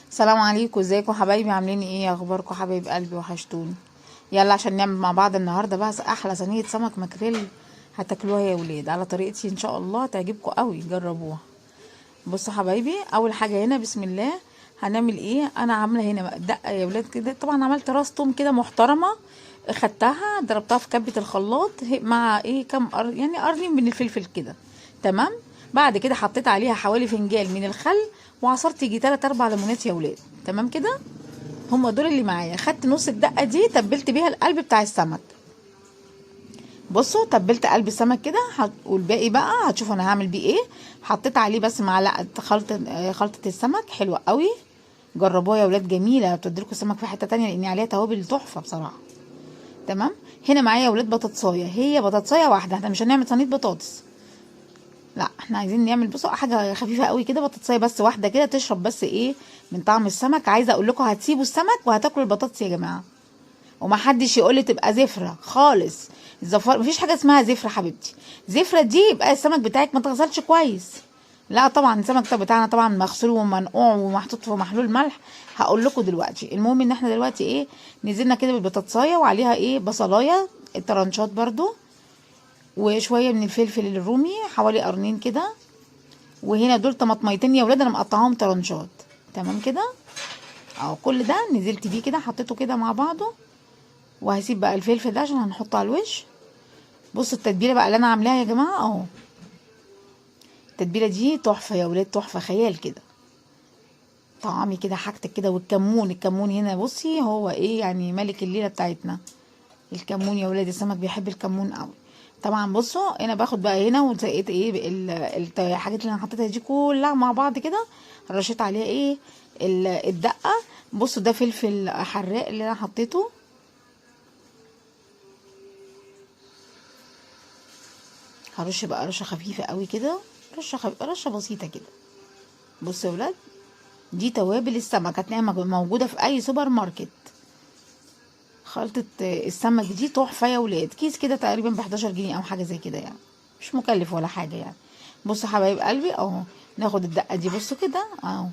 السلام عليكم، ازيكم حبايبي؟ عاملين ايه؟ اخباركم حبايب قلبي؟ وحشتوني. يلا عشان نعمل مع بعض النهارده بقى احلى صينيه سمك ماكريل. هتاكلوها يا ولاد على طريقتي ان شاء الله، تعجبكم قوي، جربوها. بصوا حبايبي، اول حاجه هنا بسم الله. هنعمل ايه؟ انا عامله هنا دقه يا ولاد كده. طبعا عملت راس توم كده محترمه، خدتها ضربتها في كبه الخلاط مع ايه يعني قرنين من الفلفل كده. تمام. بعد كده حطيت عليها حوالي فنجان من الخل، وعصرت يجي 3 4 ليمونات يا ولاد. تمام كده. هم دول اللي معايا. خدت نص الدقه دي تبلت بيها القلب بتاع السمك. بصوا تبلت قلب السمك كده، والباقي بقى هتشوفوا انا هعمل بيه ايه. حطيت عليه بس معلقه خلطه السمك حلوه قوي. جربوها يا ولاد، جميله، بتديلكوا السمك في حته تانية لان عليها توابل تحفه بصراحه. تمام. هنا معايا يا ولاد بطاطسايه، هي بطاطسايه واحده، احنا مش هنعمل صينيه بطاطس، لا احنا عايزين نعمل بصوا حاجه خفيفه قوي كده. بطاطسايه بس واحده كده تشرب بس ايه من طعم السمك. عايزه اقول لكم هتسيبوا السمك وهتاكلوا البطاطس يا جماعه، ومحدش يقول لي تبقى زفره خالص. الزفار مفيش حاجه اسمها زفره حبيبتي. زفره دي يبقى السمك بتاعك ما اتغسلش كويس. لا طبعا السمك بتاعنا طبعا مغسول ومنقوع ومحطوط في محلول ملح. هقول لكم دلوقتي. المهم ان احنا دلوقتي ايه، نزلنا كده بالبطاطسايه وعليها ايه بصلايه الطرنشات برضو، وشويه من الفلفل الرومي حوالي قرنين كده. وهنا دول طماطميتين يا ولاد انا مقطعاهم طرنشات. تمام كده. اهو كل ده نزلت بيه كده، حطيته كده مع بعضه. وهسيب بقى الفلفل ده عشان هنحطه على الوش. بصوا التتبيله بقى اللي انا عاملاها يا جماعه اهو. التتبيله دي تحفه يا ولاد، تحفه خيال كده. طعامي كده حاجتك كده. والكمون، الكمون هنا بصي هو ايه يعني ملك الليله بتاعتنا. الكمون يا ولاد، السمك بيحب الكمون قوي. طبعا بصوا انا باخد بقى هنا وزقيت ايه الحاجات اللي انا حطيتها دي كلها مع بعض كده. رشيت عليها ايه الدقه. بصوا ده فلفل حراق اللي انا حطيته. هرش بقى رشه خفيفه قوي كده، رشه بسيطه كده. بصوا يا ولاد، دي توابل السمك هتلاقيها موجوده في اي سوبر ماركت. خلطه السمك دي تحفه يا ولاد. كيس كده تقريبا ب 11 جنيه او حاجه زي كده يعني، مش مكلف ولا حاجه يعني. بصوا حبايب قلبي اهو. ناخد الدقه دي بصوا كده اهو.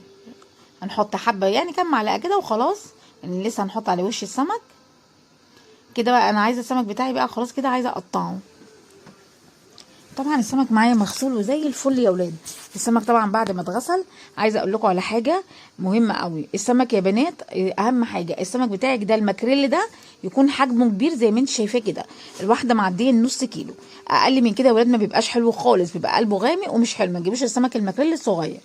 هنحط حبه يعني كام معلقه كده وخلاص. لسه هنحط على وش السمك كده بقى. انا عايزه السمك بتاعي بقى خلاص كده، عايزه اقطعه. طبعا السمك معايا مغسول وزي الفل يا ولاد. السمك طبعا بعد ما اتغسل. عايزه اقول لكم على حاجه مهمه قوي. السمك يا بنات اهم حاجه السمك بتاعك ده الماكريل ده يكون حجمه كبير زي ما انت شايفاه كده. الواحده معديه النص كيلو. اقل من كده يا ولاد ما بيبقاش حلو خالص، بيبقى قلبه غامق ومش حلو. ما تجيبوش السمك الماكريل الصغير.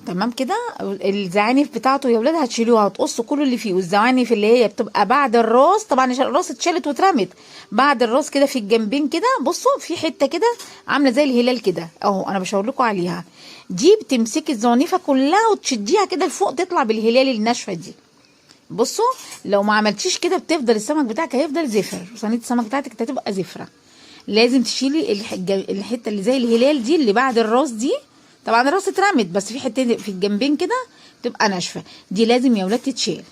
تمام كده. الزعانف بتاعته يا ولاد هتشيلوها، هتقصوا كل اللي فيه. والزعانف اللي هي بتبقى بعد الراس، طبعا الراس اتشالت واترمت. بعد الراس كده في الجنبين كده بصوا في حته كده عامله زي الهلال كده اهو، انا بشاور لكم عليها. دي بتمسكي الزعنفه كلها وتشديها كده لفوق، تطلع بالهلال الناشفه دي. بصوا لو ما عملتيش كده بتفضل السمك بتاعك هيفضل زفر، صينيه السمك بتاعتك هتبقى زفره. لازم تشيلي الحته اللي زي الهلال دي اللي بعد الراس دي. طبعا الراس اترمت بس في حته في الجنبين كده تبقى ناشفه، دي لازم يا ولاد تتشيل.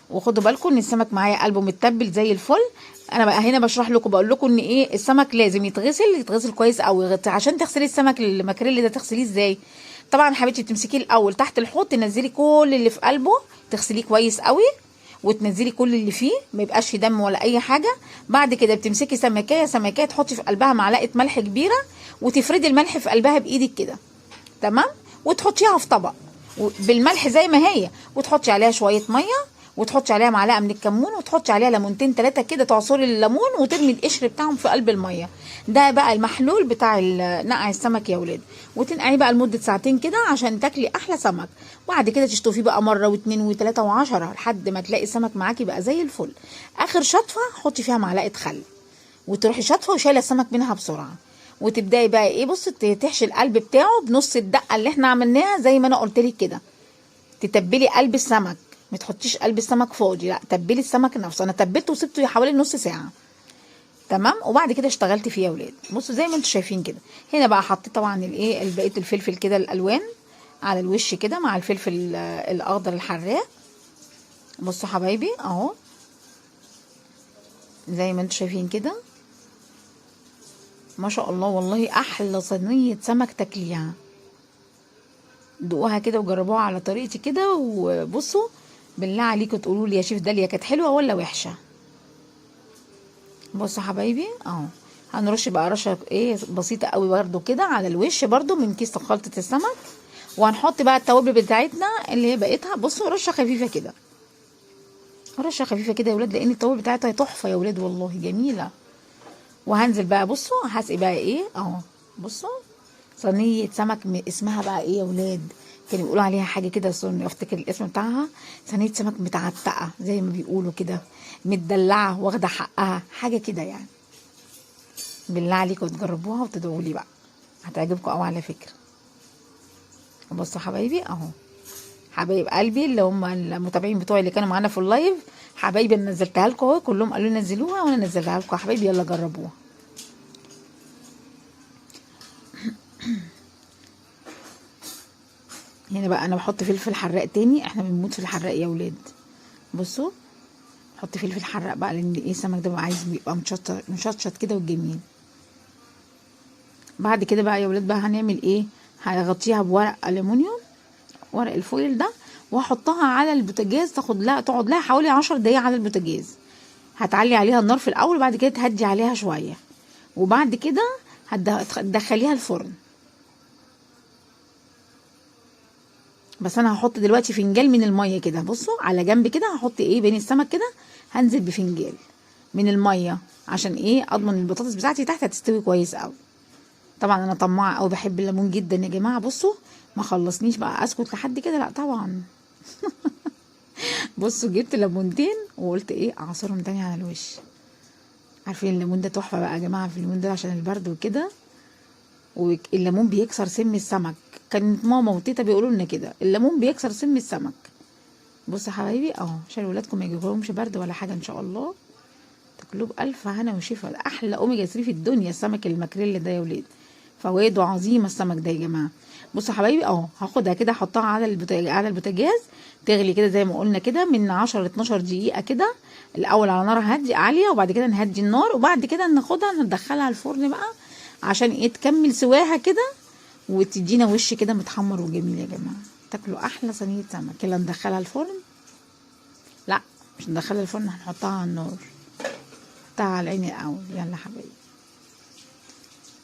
وخدوا بالكم ان السمك معايا قلبه متبل زي الفل. انا بقى هنا بشرح لكم، بقول لكم ان ايه السمك لازم يتغسل كويس قوي. عشان تغسلي السمك الماكريل ده تغسليه ازاي؟ طبعا حبيبتي بتمسكيه الاول تحت الحوض، تنزلي كل اللي في قلبه، تغسليه كويس قوي وتنزلي كل اللي فيه، ما يبقاش فيه دم ولا اي حاجه. بعد كده بتمسكي سمكيه سمكيه، تحطي في قلبها معلقه ملح كبيره، وتفردي الملح في قلبها بايدك كده. تمام. وتحطيها في طبق بالملح زي ما هي، وتحطي عليها شويه ميه، وتحطي عليها معلقه من الكمون، وتحطي عليها ليمونتين 3 كده، تعصري الليمون وترمي القشر بتاعهم في قلب الميه. ده بقى المحلول بتاع نقع السمك يا ولاد. وتنقعيه بقى لمده ساعتين كده عشان تاكلي احلى سمك. وبعد كده تشطفيه بقى مره واثنين وثلاثه وعشرة لحد ما تلاقي السمك معاكي بقى زي الفل. اخر شطفه حطي فيها معلقه خل، وتروحي شاطفه وشايله السمك منها بسرعه. وتبداي بقى ايه بصي تحشي القلب بتاعه بنص الدقه اللي احنا عملناها زي ما انا قلت لك كده. تتبلي قلب السمك، ما تحطيش قلب السمك فاضي، لا تبلي السمك نفسه. انا تبلته وسبته حوالي نص ساعه. تمام. وبعد كده اشتغلت فيه يا ولاد. بصوا زي ما انتم شايفين كده. هنا بقى حطيت طبعا الايه بقيه الفلفل كده الالوان على الوش كده مع الفلفل الاخضر الحراق. بصوا حبايبي اهو زي ما انتم شايفين كده. ما شاء الله والله احلى صينيه سمك تاكليها. دوقوها كده وجربوها على طريقتي كده، وبصوا بالله عليكم تقولوا لي يا شيف داليا كانت حلوه ولا وحشه. بصوا حبايبي اهو، هنرش بقى رشه ايه بسيطه قوي برده كده على الوش برده من كيس خلطه السمك، وهنحط بقى التوابل بتاعتنا اللي هي بقيتها. بصوا رشه خفيفه كده، رشه خفيفه كده يا ولاد، لان التوابل بتاعتها تحفه يا ولاد والله جميله. وهنزل بقى بصوا هسقي بقى ايه اهو. بصوا صينيه سمك اسمها بقى ايه يا ولاد، كانوا بيقولوا عليها حاجه كده، افتكر الاسم بتاعها، صينيه سمك متعتقه زي ما بيقولوا كده، متدلعه واخده حقها حاجه كده يعني. بالله عليكم تجربوها وتدعوا لي بقى، هتعجبكم قوي على فكره. بصوا حبايبي اهو، حبايب قلبي اللي هم المتابعين بتوعي اللي كانوا معانا في اللايف، حبايبي انا نزلتها لكم اهو، كلهم قالوا لي نزلوها وانا نزلتها لكم يا حبايبي، يلا جربوها. هنا بقى انا بحط فلفل حراق تاني، احنا بنموت في الحراق يا ولاد. بصوا حط فلفل حراق بقى، لان ايه السمك ده بقى عايز بيبقى مشطشط كده وجميل. بعد كده بقى يا ولاد بقى هنعمل ايه، هغطيها بورق الومنيوم، ورق الفويل ده، وهحطها على البوتاجاز تقعد لها حوالي 10 دقايق على البوتاجاز. هتعلي عليها النار في الاول، وبعد كده تهدي عليها شويه، وبعد كده هتدخليها الفرن. بس انا هحط دلوقتي فنجان من الميه كده، بصوا على جنب كده هحط ايه بين السمك كده، هنزل بفنجان من الميه عشان ايه اضمن البطاطس بتاعتي تحت هتستوي كويس قوي. طبعا انا طماعه قوي بحب الليمون جدا يا جماعه. بصوا ما خلصنيش بقى اسكت لحد كده، لا طبعا. بصوا جبت ليمونتين وقلت ايه اعصرهم تاني على الوش. عارفين الليمون ده تحفه بقى يا جماعه، في الليمون ده عشان البرد وكده، والليمون بيكسر سم السمك. كانت ماما وتيتا بيقولوا لنا كده، الليمون بيكسر سم السمك. بصوا يا حبايبي اهو، عشان ولادكم ما يجيبولهمش برد ولا حاجه ان شاء الله، تاكلوه بالف هنا وشفا. ده احلى اوميجا 3 في الدنيا السمك الماكريل ده يا ولاد، فوائده عظيمه السمك ده يا جماعه. بصوا يا حبايبي اهو، هاخدها كده احطها على البوتاجاز تغلي كده زي ما قلنا كده من 10 ل 12 دقيقه كده، الاول على نار هاديه عاليه، وبعد كده نهدي النار، وبعد كده ناخدها ندخلها الفرن بقى عشان ايه تكمل سواها كده، وتدينا وش كده متحمر وجميل يا جماعه. تاكلوا احلى صينيه سمك. يلا ندخلها الفرن، لا مش ندخلها الفرن، هنحطها على النار، نحطها على العين الاول. يلا حبايبي،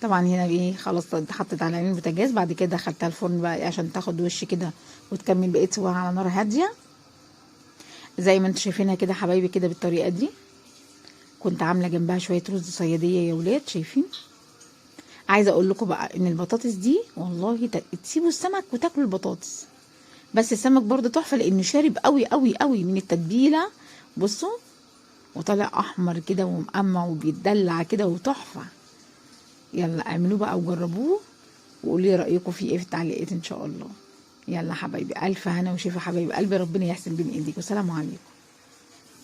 طبعا هنا ايه خلاص اتحطت على عين البوتاجاز، بعد كده دخلتها الفرن بقى إيه عشان تاخد وش كده وتكمل بقيه سواها على نار هاديه زي ما انتم شايفينها كده حبايبي، كده بالطريقه دي. كنت عامله جنبها شويه رز صياديه يا ولاد، شايفين. عايزه اقول لكم بقى ان البطاطس دي والله تسيبوا السمك وتاكلوا البطاطس، بس السمك برضه تحفه لانه شارب قوي قوي قوي من التتبيله. بصوا وطالع احمر كده ومقمع وبيتدلع كده وتحفه. يلا اعملوه بقى وجربوه وقولوا لي رايكم فيه ايه في التعليقات ان شاء الله. يلا حبايبي الف هنا وشفا حبايب قلبي، ربنا يحسن بين ايديكم. سلام عليكم.